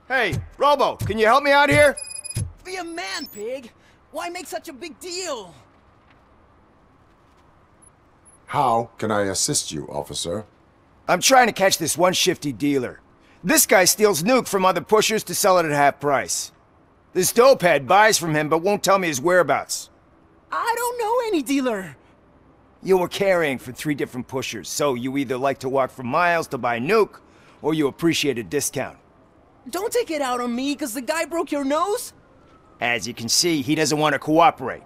Hey, Robo, can you help me out here? Be a man, pig! Why make such a big deal? How can I assist you, officer? I'm trying to catch this one shifty dealer. This guy steals nuke from other pushers to sell it at half price. This dopehead buys from him but won't tell me his whereabouts. I don't know any dealer. You were carrying for 3 different pushers, so you either like to walk for miles to buy nuke, or you appreciate a discount. Don't take it out on me, because the guy broke your nose? As you can see, he doesn't want to cooperate.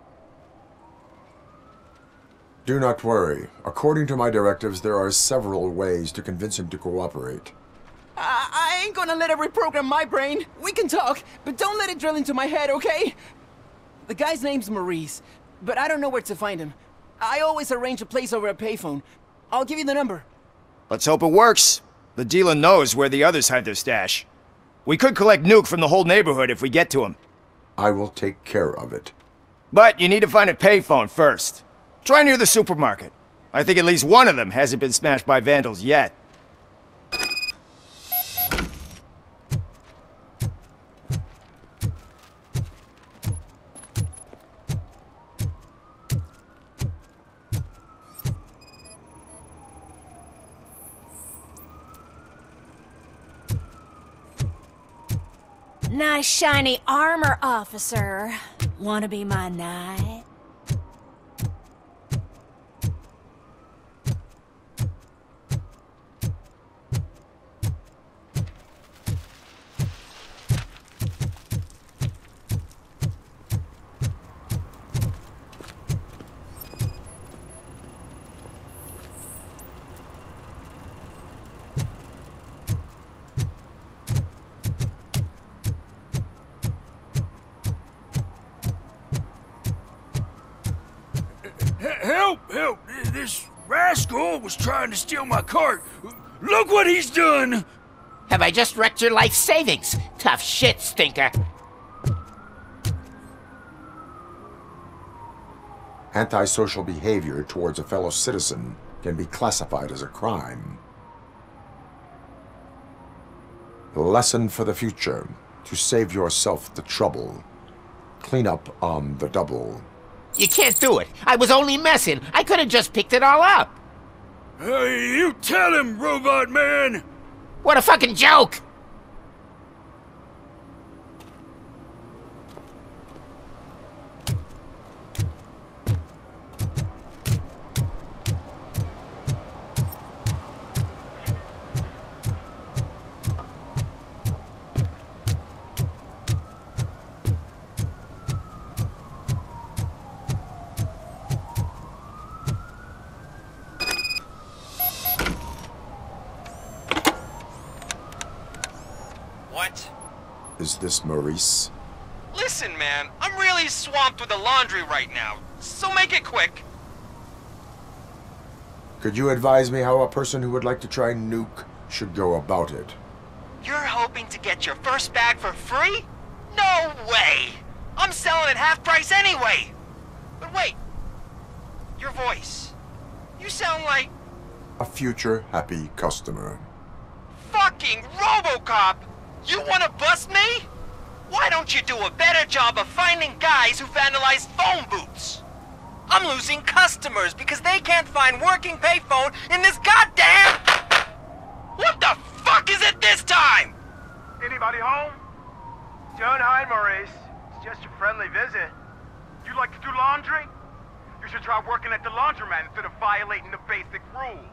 Do not worry. According to my directives, there are several ways to convince him to cooperate. I ain't gonna let it reprogram my brain. We can talk, but don't let it drill into my head, okay? The guy's name's Maurice, but I don't know where to find him. I always arrange a place over a payphone. I'll give you the number. Let's hope it works. The dealer knows where the others hide their stash. We could collect nuke from the whole neighborhood if we get to him. I will take care of it. But you need to find a payphone first. Try near the supermarket. I think at least one of them hasn't been smashed by vandals yet. Nice shiny armor, officer. Wanna be my knight? Help! Help! This rascal was trying to steal my cart. Look what he's done! Have I just wrecked your life savings? Tough shit, stinker. Antisocial behavior towards a fellow citizen can be classified as a crime. Lesson for the future: to save yourself the trouble. Clean up on the double. You can't do it. I was only messing. I could have just picked it all up. Hey, you tell him, Robot Man! What a fucking joke! What? Is this Maurice? Listen, man, I'm really swamped with the laundry right now, so make it quick. Could you advise me how a person who would like to try nuke should go about it? You're hoping to get your first bag for free? No way! I'm selling at half price anyway! But wait, your voice. You sound like... A future happy customer. fucking Robocop! You wanna bust me? Why don't you do a better job of finding guys who vandalize phone booths? I'm losing customers because they can't find working payphone in this goddamn... What the fuck is it this time? Anybody home? Don't hide, Maurice. It's just a friendly visit. You like to do laundry? You should try working at the laundromat instead of violating the basic rules.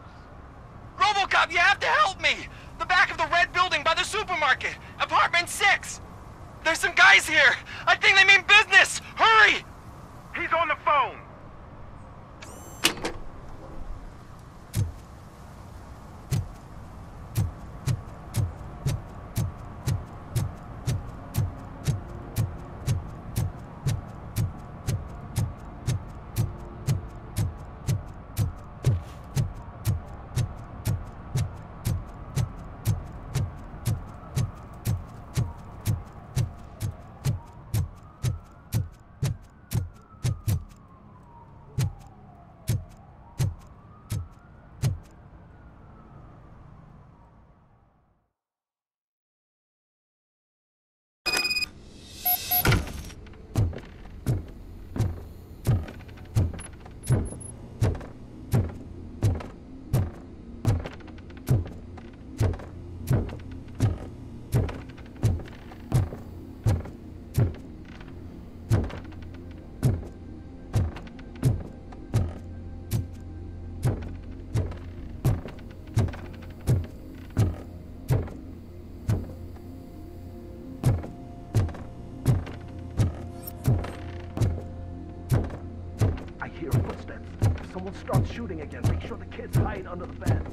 Robocop, you have to help me! The back of the red building by the supermarket, apartment 6. There's some guys here. I think they mean business. Hurry! He's on the phone. Someone starts shooting again. Make sure the kids hide under the bed.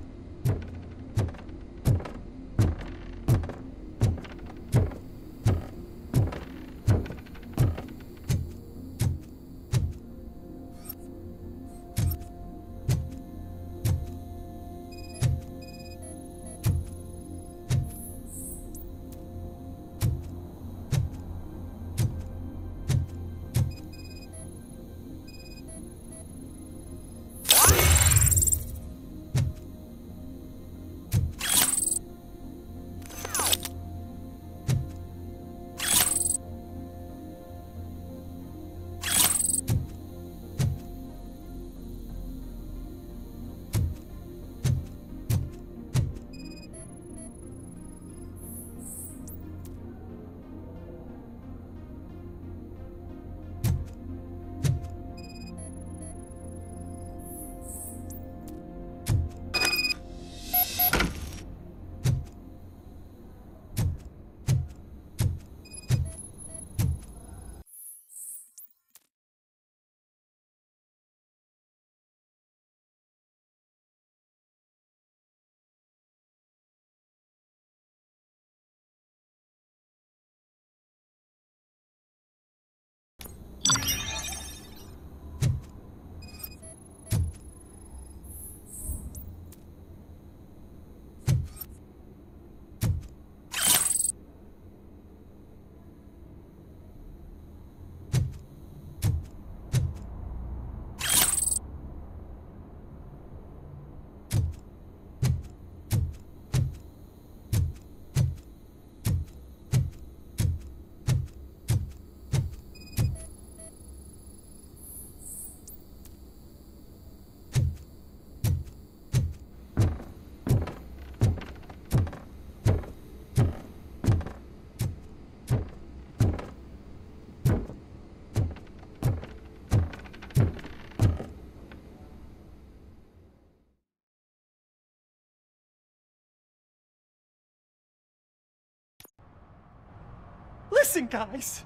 Listen, guys.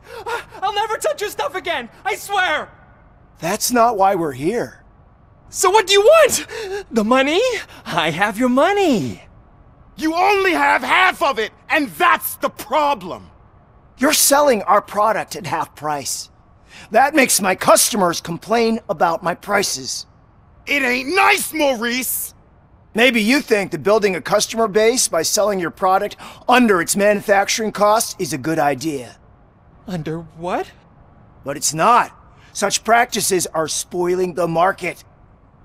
I'll never touch your stuff again. I swear. That's not why we're here. So what do you want? The money? I have your money. You only have half of it, and that's the problem. You're selling our product at half price. That makes my customers complain about my prices. It ain't nice, Maurice! Maybe you think that building a customer base by selling your product under its manufacturing cost is a good idea. Under what? But it's not. Such practices are spoiling the market.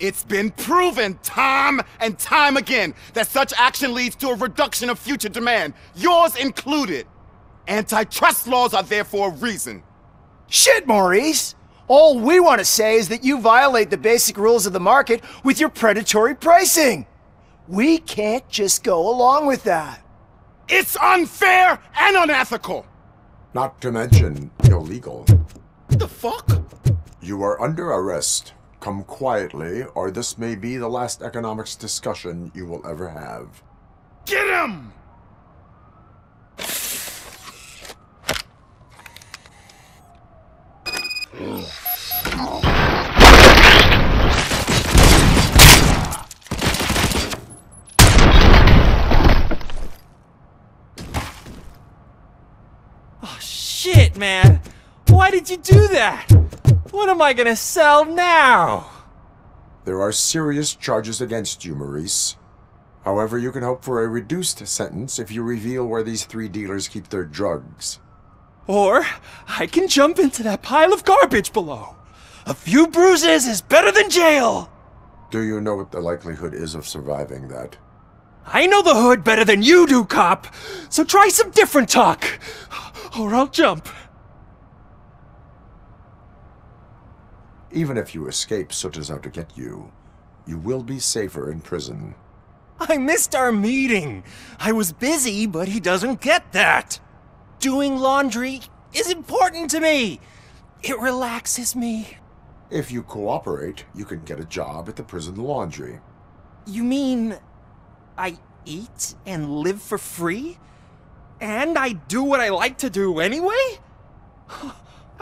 It's been proven time and time again that such action leads to a reduction of future demand, yours included. Antitrust laws are there for a reason. Shit, Maurice! All we want to say is that you violate the basic rules of the market with your predatory pricing. We can't just go along with that. It's unfair and unethical! Not to mention illegal. The fuck? You are under arrest. Come quietly, or this may be the last economics discussion you will ever have. Get him! Oh, shit, man. Why did you do that? What am I gonna sell now? There are serious charges against you, Maurice. However, you can hope for a reduced sentence if you reveal where these 3 dealers keep their drugs. Or I can jump into that pile of garbage below. A few bruises is better than jail. Do you know what the likelihood is of surviving that? I know the hood better than you do, cop. So try some different talk, or I'll jump. Even if you escape Soot is out to get you, you will be safer in prison. I missed our meeting. I was busy, but he doesn't get that. Doing laundry is important to me. It relaxes me. If you cooperate, you can get a job at the prison laundry. You mean I eat and live for free? And I do what I like to do anyway?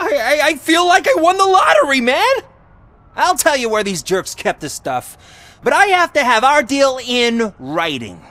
I feel like I won the lottery, man! I'll tell you where these jerks kept the stuff, but I have to have our deal in writing.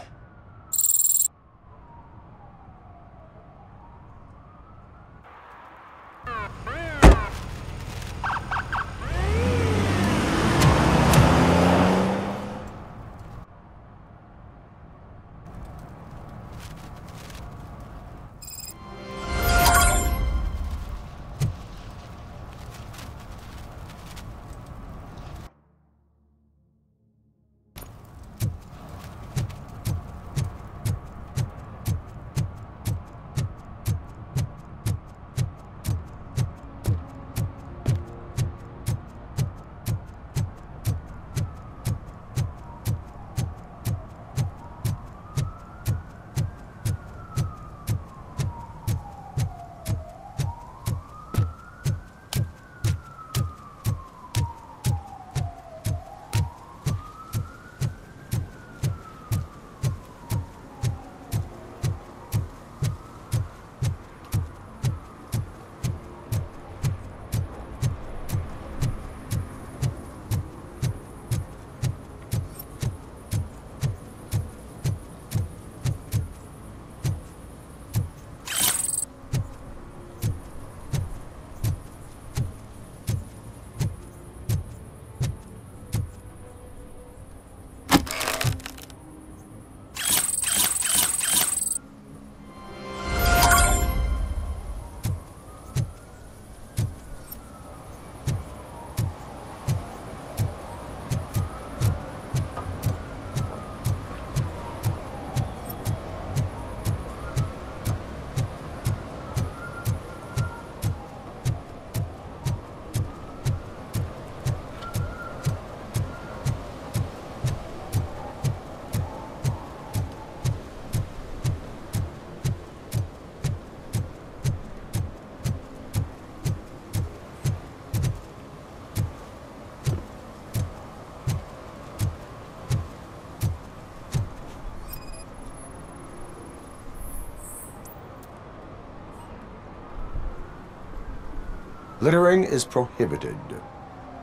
Littering is prohibited.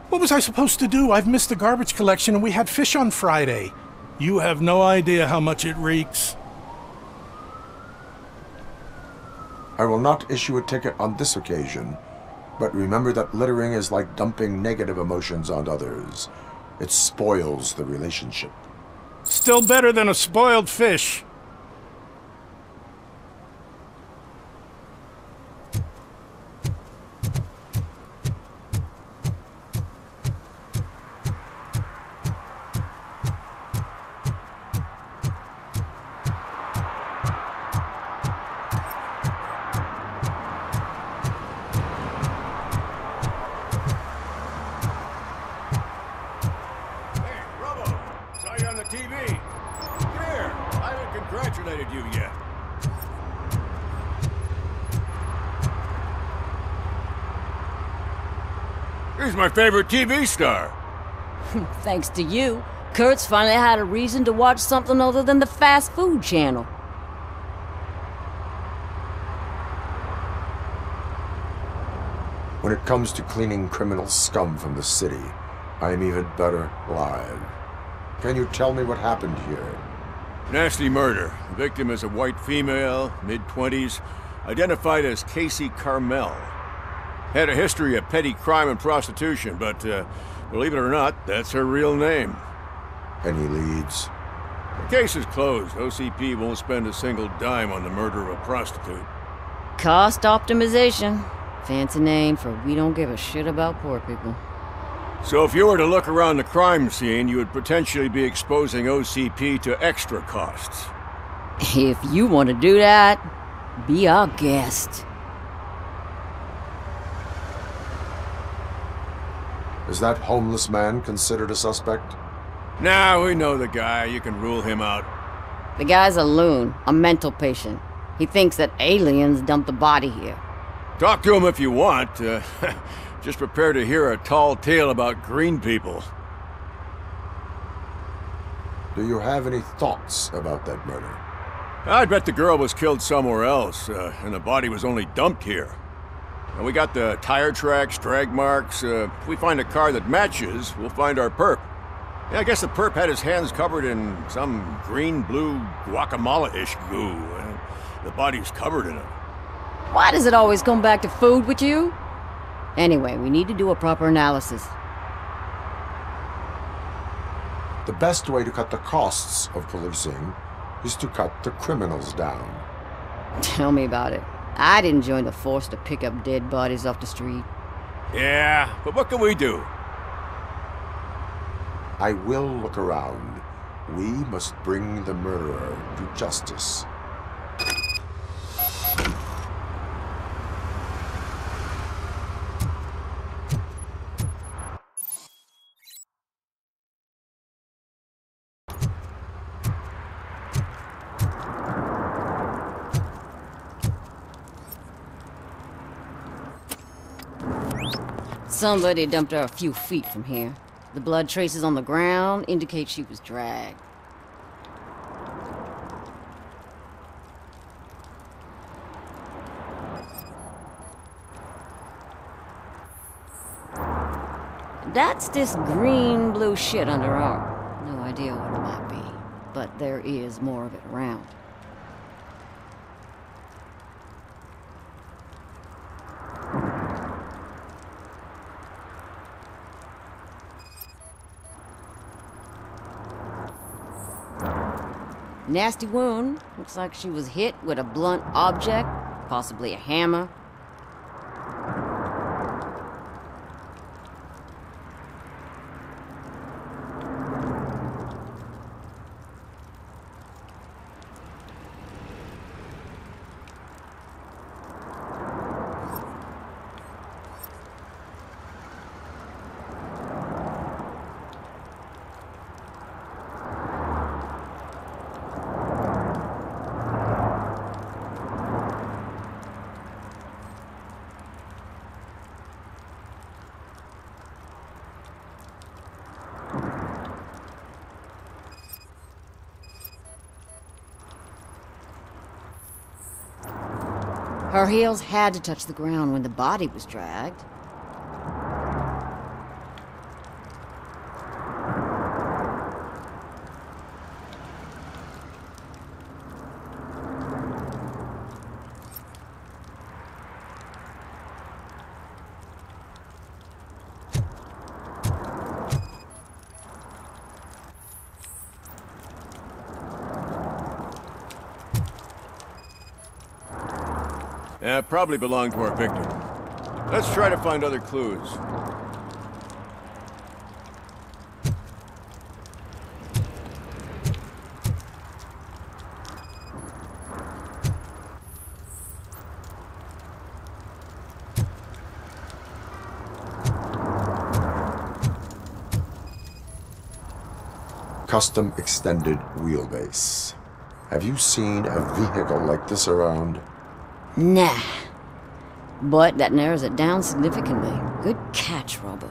What was I supposed to do? I've missed the garbage collection and we had fish on Friday. You have no idea how much it reeks. I will not issue a ticket on this occasion, but remember that littering is like dumping negative emotions on others. It spoils the relationship. Still better than a spoiled fish. He's my favorite TV star. Thanks to you, Kurt's finally had a reason to watch something other than the fast food channel. When it comes to cleaning criminal scum from the city, I am even better live. Can you tell me what happened here? Nasty murder. The victim is a white female, mid-20s, identified as Casey Carmel. Had a history of petty crime and prostitution, but believe it or not, that's her real name. Any leads? The case is closed. OCP won't spend a single dime on the murder of a prostitute. Cost optimization. Fancy name for we don't give a shit about poor people. So if you were to look around the crime scene, you would potentially be exposing OCP to extra costs. If you want to do that, be our guest. Is that homeless man considered a suspect? Nah, we know the guy. You can rule him out. The guy's a loon, a mental patient. He thinks that aliens dumped the body here. Talk to him if you want. Just prepare to hear a tall tale about green people. Do you have any thoughts about that murder? I bet the girl was killed somewhere else, and the body was only dumped here. And we got the tire tracks, drag marks. If we find a car that matches, we'll find our perp. Yeah, I guess the perp had his hands covered in some green-blue guacamole-ish goo. And the body's covered in it. Why does it always come back to food with you? Anyway, we need to do a proper analysis. The best way to cut the costs of policing is to cut the criminals down. Tell me about it. I didn't join the force to pick up dead bodies off the street. Yeah, but what can we do? I will look around. We must bring the murderer to justice. Somebody dumped her a few feet from here. The blood traces on the ground indicate she was dragged. That's this green-blue shit under her arm. No idea what it might be, but there is more of it around. Nasty wound. Looks like she was hit with a blunt object, possibly a hammer. Her heels had to touch the ground when the body was dragged. Probably belonged to our victim. Let's try to find other clues. Custom extended wheelbase. Have you seen a vehicle like this around? Nah. But that narrows it down significantly. Good catch, Robo.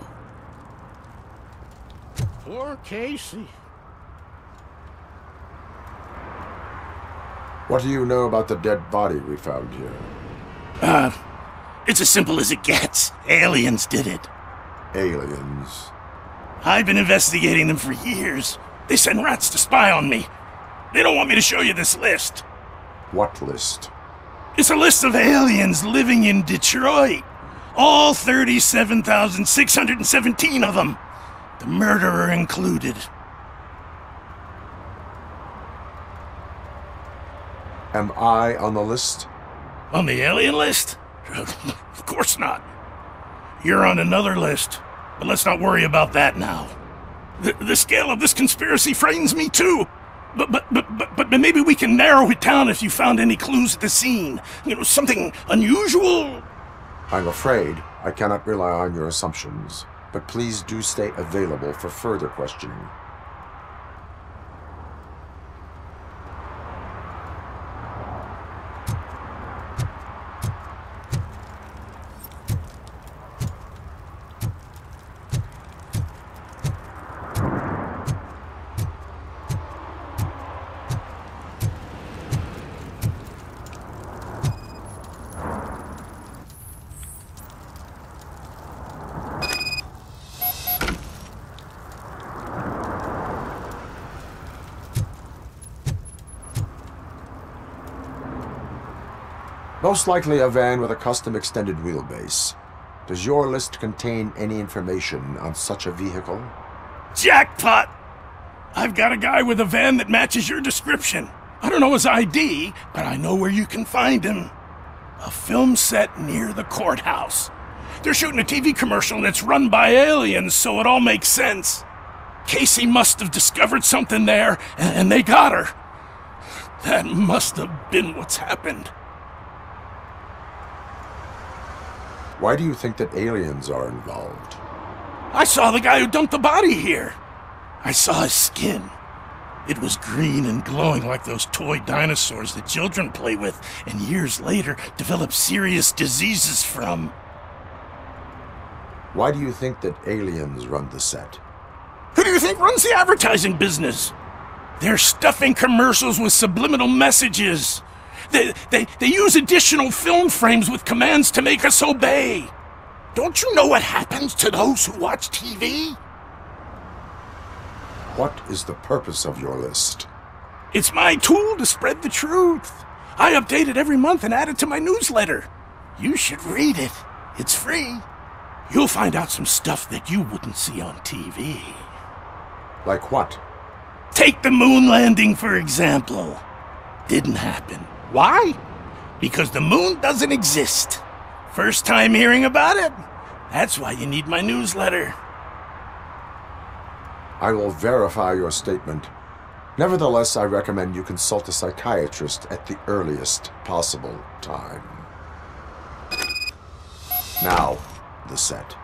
Poor Casey. What do you know about the dead body we found here? It's as simple as it gets. Aliens did it. Aliens? I've been investigating them for years. They send rats to spy on me. They don't want me to show you this list. What list? It's a list of aliens living in Detroit. All 37,617 of them. The murderer included. Am I on the list? On the alien list? Of course not. You're on another list, but let's not worry about that now. The scale of this conspiracy frightens me too. But maybe we can narrow it down if you found any clues at the scene. You know, something unusual? I'm afraid I cannot rely on your assumptions, but please do stay available for further questioning. Most likely a van with a custom extended wheelbase. Does your list contain any information on such a vehicle? Jackpot! I've got a guy with a van that matches your description. I don't know his ID, but I know where you can find him. A film set near the courthouse. They're shooting a TV commercial and it's run by aliens, so it all makes sense. Casey must have discovered something there, and they got her. That must have been what's happened. Why do you think that aliens are involved? I saw the guy who dumped the body here. I saw his skin. It was green and glowing like those toy dinosaurs that children play with and years later develop serious diseases from. Why do you think that aliens run the set? Who do you think runs the advertising business? They're stuffing commercials with subliminal messages. They use additional film frames with commands to make us obey. Don't you know what happens to those who watch TV? What is the purpose of your list? It's my tool to spread the truth. I update it every month and add it to my newsletter. You should read it. It's free. You'll find out some stuff that you wouldn't see on TV. Like what? Take the moon landing, for example. Didn't happen. Why? Because the moon doesn't exist. First time hearing about it? That's why you need my newsletter. I will verify your statement. Nevertheless, I recommend you consult a psychiatrist at the earliest possible time. Now, the set.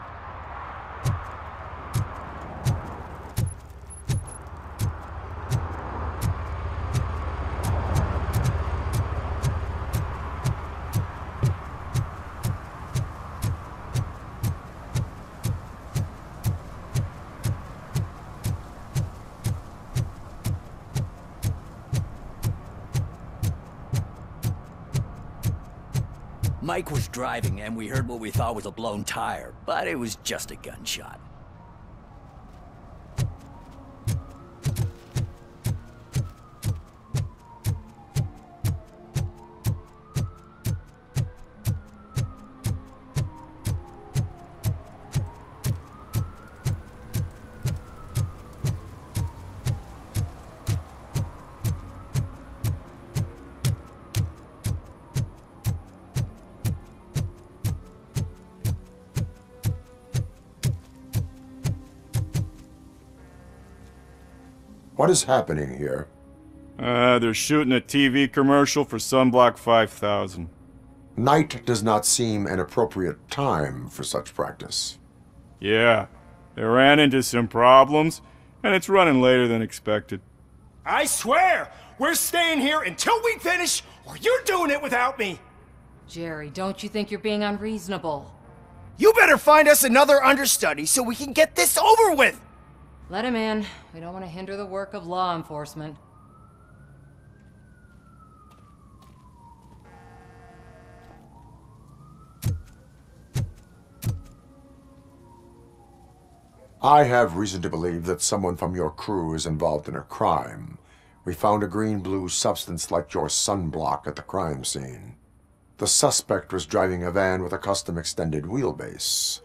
Mike was driving, and we heard what we thought was a blown tire, but it was just a gunshot. What is happening here? They're shooting a TV commercial for Sunblock 5000. Night does not seem an appropriate time for such practice. Yeah, they ran into some problems, and it's running later than expected. I swear, we're staying here until we finish, or you're doing it without me. Jerry, don't you think you're being unreasonable? You better find us another understudy so we can get this over with. Let him in. We don't want to hinder the work of law enforcement. I have reason to believe that someone from your crew is involved in a crime. We found a green-blue substance like your sunblock at the crime scene. The suspect was driving a van with a custom extended wheelbase.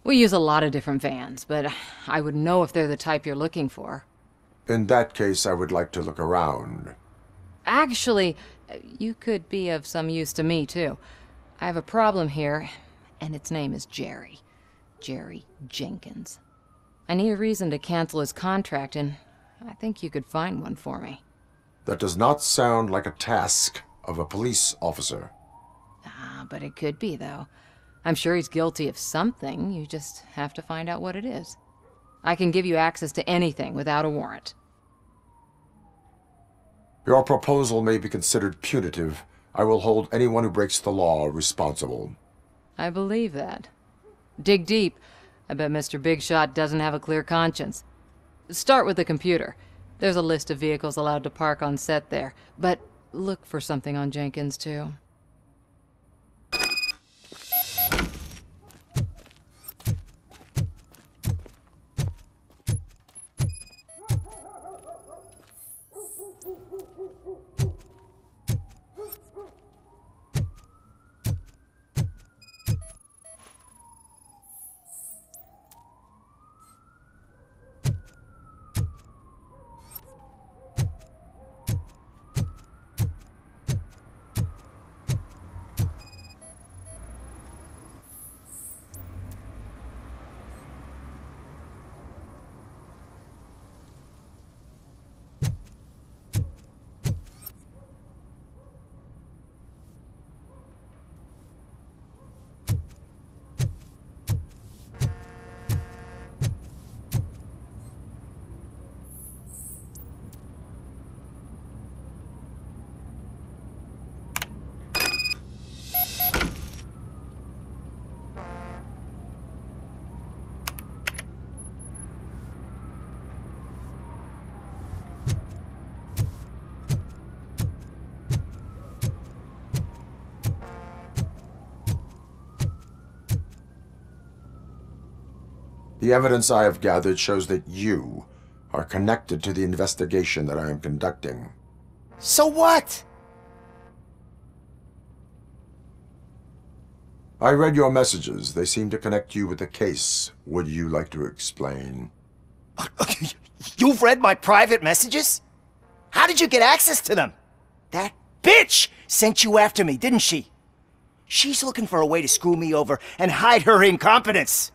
We use a lot of different vans, but I would know if they're the type you're looking for. In that case, I would like to look around. Actually, you could be of some use to me, too. I have a problem here, and its name is Jerry. Jerry Jenkins. I need a reason to cancel his contract, and I think you could find one for me. That does not sound like a task of a police officer. But it could be, though. I'm sure he's guilty of something. You just have to find out what it is. I can give you access to anything without a warrant. Your proposal may be considered punitive. I will hold anyone who breaks the law responsible. I believe that. Dig deep. I bet Mr. Big Shot doesn't have a clear conscience. Start with the computer. There's a list of vehicles allowed to park on set there. But look for something on Jenkins, too. The evidence I have gathered shows that you are connected to the investigation that I am conducting. So what? I read your messages. They seem to connect you with the case. Would you like to explain? You've read my private messages? How did you get access to them? That bitch sent you after me, didn't she? She's looking for a way to screw me over and hide her incompetence.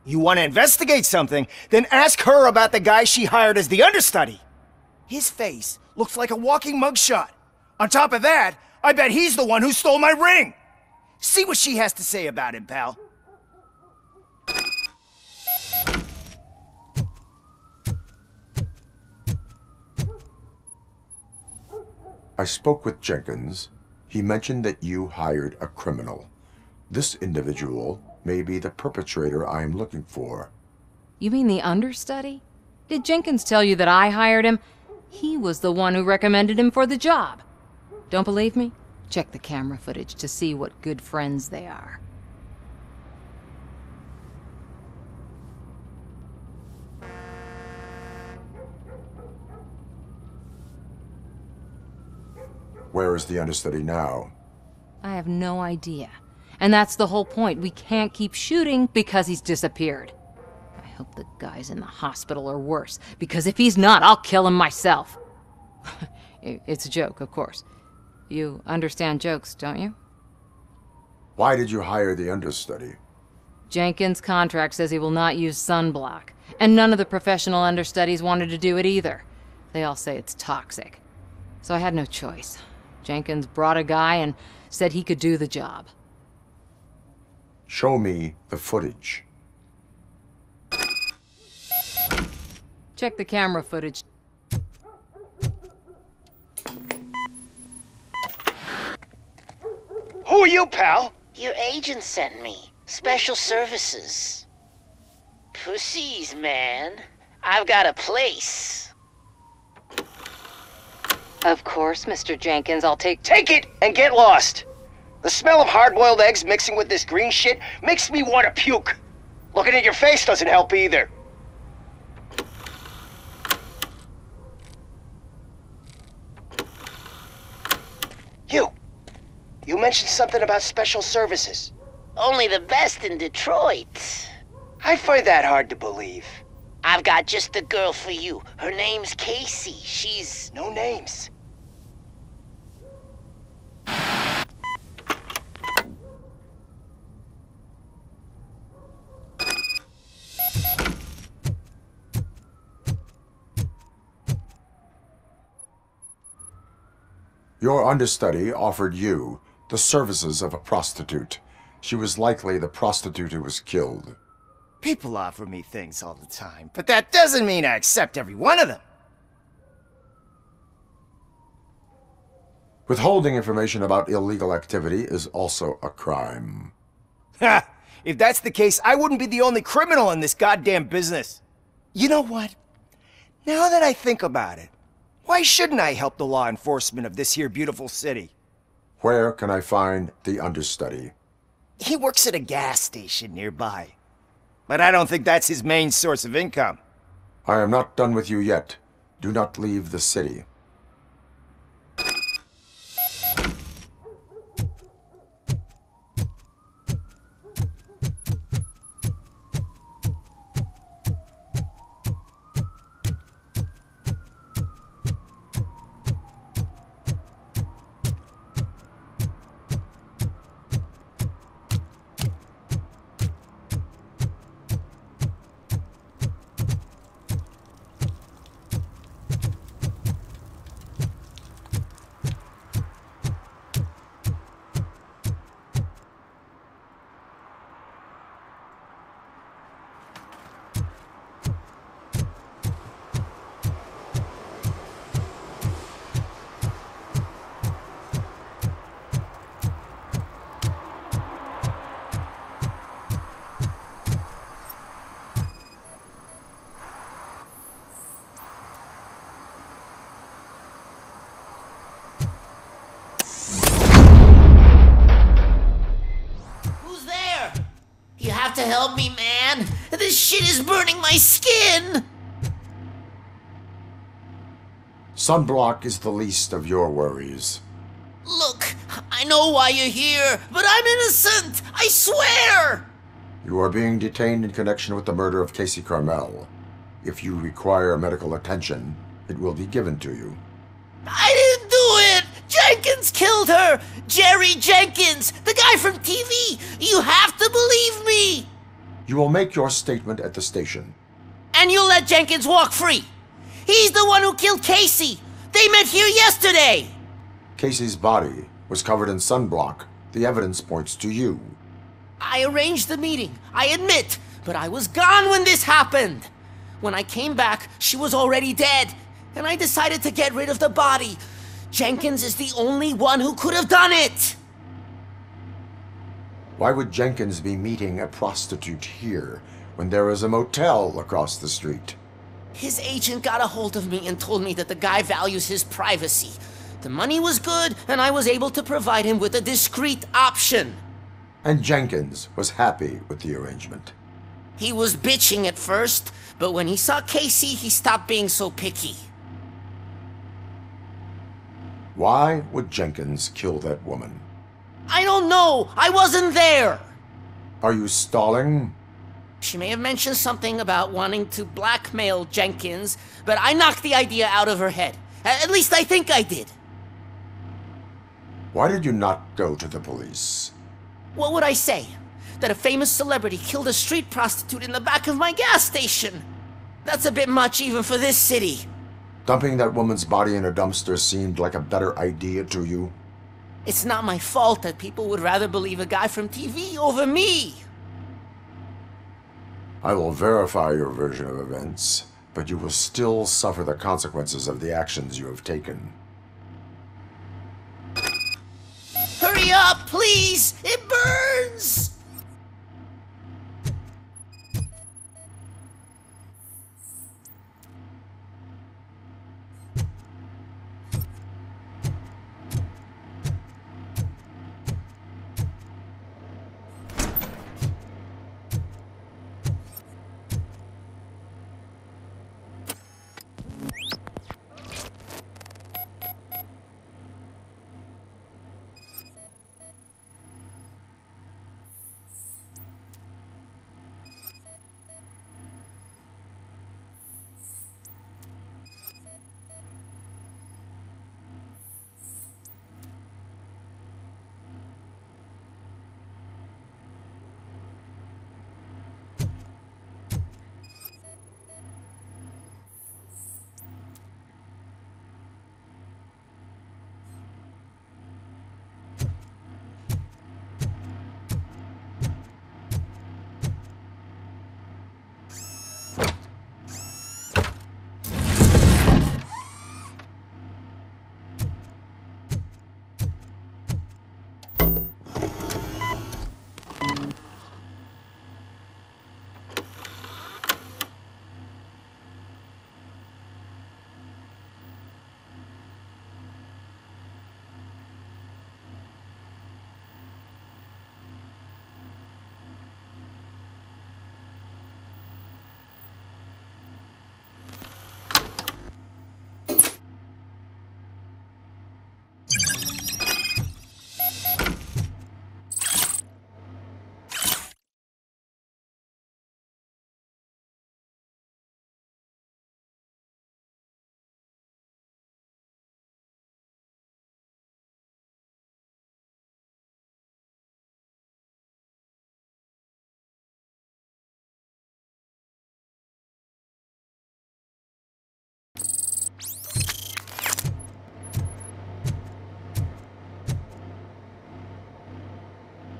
You want to investigate something, then ask her about the guy she hired as the understudy. His face looks like a walking mugshot. On top of that, I bet he's the one who stole my ring. See what she has to say about him, pal. I spoke with Jenkins. He mentioned that you hired a criminal. This individual may be the perpetrator I am looking for. You mean the understudy? Did Jenkins tell you that I hired him? He was the one who recommended him for the job. Don't believe me? Check the camera footage to see what good friends they are. Where is the understudy now? I have no idea. And that's the whole point. We can't keep shooting because he's disappeared. I hope the guy's in the hospital or worse, because if he's not, I'll kill him myself. It's a joke, of course. You understand jokes, don't you? Why did you hire the understudy? Jenkins' contract says he will not use sunblock, and none of the professional understudies wanted to do it either. They all say it's toxic. So I had no choice. Jenkins brought a guy and said he could do the job. Show me the footage. Check the camera footage. Who are you, pal? Your agent sent me. Special services. Pussies, man. I've got a place. Of course, Mr. Jenkins, I'll take it and get lost. The smell of hard-boiled eggs mixing with this green shit makes me want to puke. Looking at your face doesn't help either. You mentioned something about special services. Only the best in Detroit. I find that hard to believe. I've got just the girl for you. Her name's Casey. She's... No names. Your understudy offered you the services of a prostitute. She was likely the prostitute who was killed. People offer me things all the time, but that doesn't mean I accept every one of them. Withholding information about illegal activity is also a crime. Ha! If that's the case, I wouldn't be the only criminal in this goddamn business. You know what? Now that I think about it, why shouldn't I help the law enforcement of this here beautiful city? Where can I find the understudy? He works at a gas station nearby. But I don't think that's his main source of income. I am not done with you yet. Do not leave the city. You have to help me, man. This shit is burning my skin. Sunblock is the least of your worries. Look, I know why you're here, but I'm innocent. I swear. You are being detained in connection with the murder of Casey Carmel. If you require medical attention, it will be given to you. I didn't do it! Jenkins killed her! Jerry Jenkins, the guy from TV! You have to believe me! You will make your statement at the station. And you'll let Jenkins walk free! He's the one who killed Casey! They met here yesterday! Casey's body was covered in sunblock. The evidence points to you. I arranged the meeting, I admit, but I was gone when this happened. When I came back, she was already dead, and I decided to get rid of the body. Jenkins is the only one who could have done it! Why would Jenkins be meeting a prostitute here when there is a motel across the street? His agent got a hold of me and told me that the guy values his privacy. The money was good, and I was able to provide him with a discreet option. And Jenkins was happy with the arrangement. He was bitching at first, but when he saw Casey, he stopped being so picky. Why would Jenkins kill that woman? I don't know! I wasn't there! Are you stalling? She may have mentioned something about wanting to blackmail Jenkins, but I knocked the idea out of her head. At least I think I did. Why did you not go to the police? What would I say? That a famous celebrity killed a street prostitute in the back of my gas station? That's a bit much even for this city. Dumping that woman's body in a dumpster seemed like a better idea to you? It's not my fault that people would rather believe a guy from TV over me. I will verify your version of events, but you will still suffer the consequences of the actions you have taken. Hurry up, please! It burns!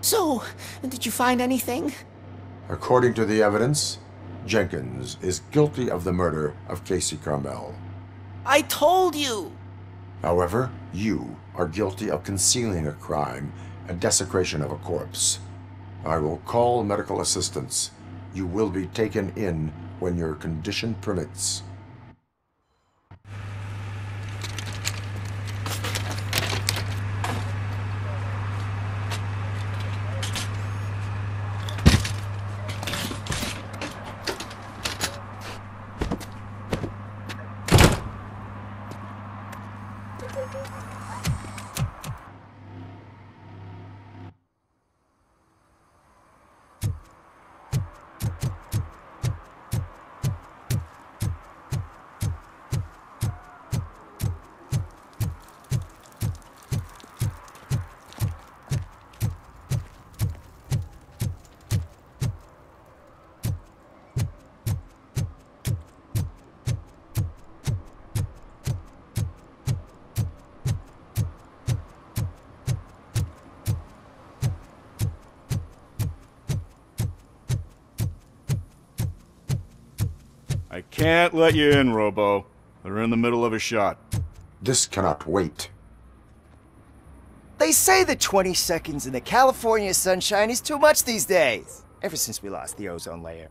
So, did you find anything? According to the evidence, Jenkins is guilty of the murder of Casey Carmel. I told you! However, you are guilty of concealing a crime and desecration of a corpse. I will call medical assistance. You will be taken in when your condition permits. Can't let you in, Robo. They're in the middle of a shot. This cannot wait. They say the 20 seconds in the California sunshine is too much these days. Ever since we lost the ozone layer.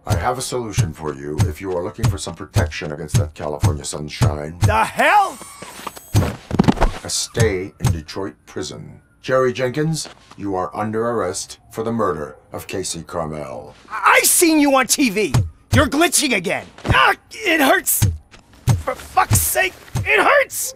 I have a solution for you if you are looking for some protection against that California sunshine. The hell? A stay in Detroit prison. Jerry Jenkins, you are under arrest for the murder of Casey Carmel. I seen you on TV. You're glitching again. Ah, it hurts. For fuck's sake, it hurts.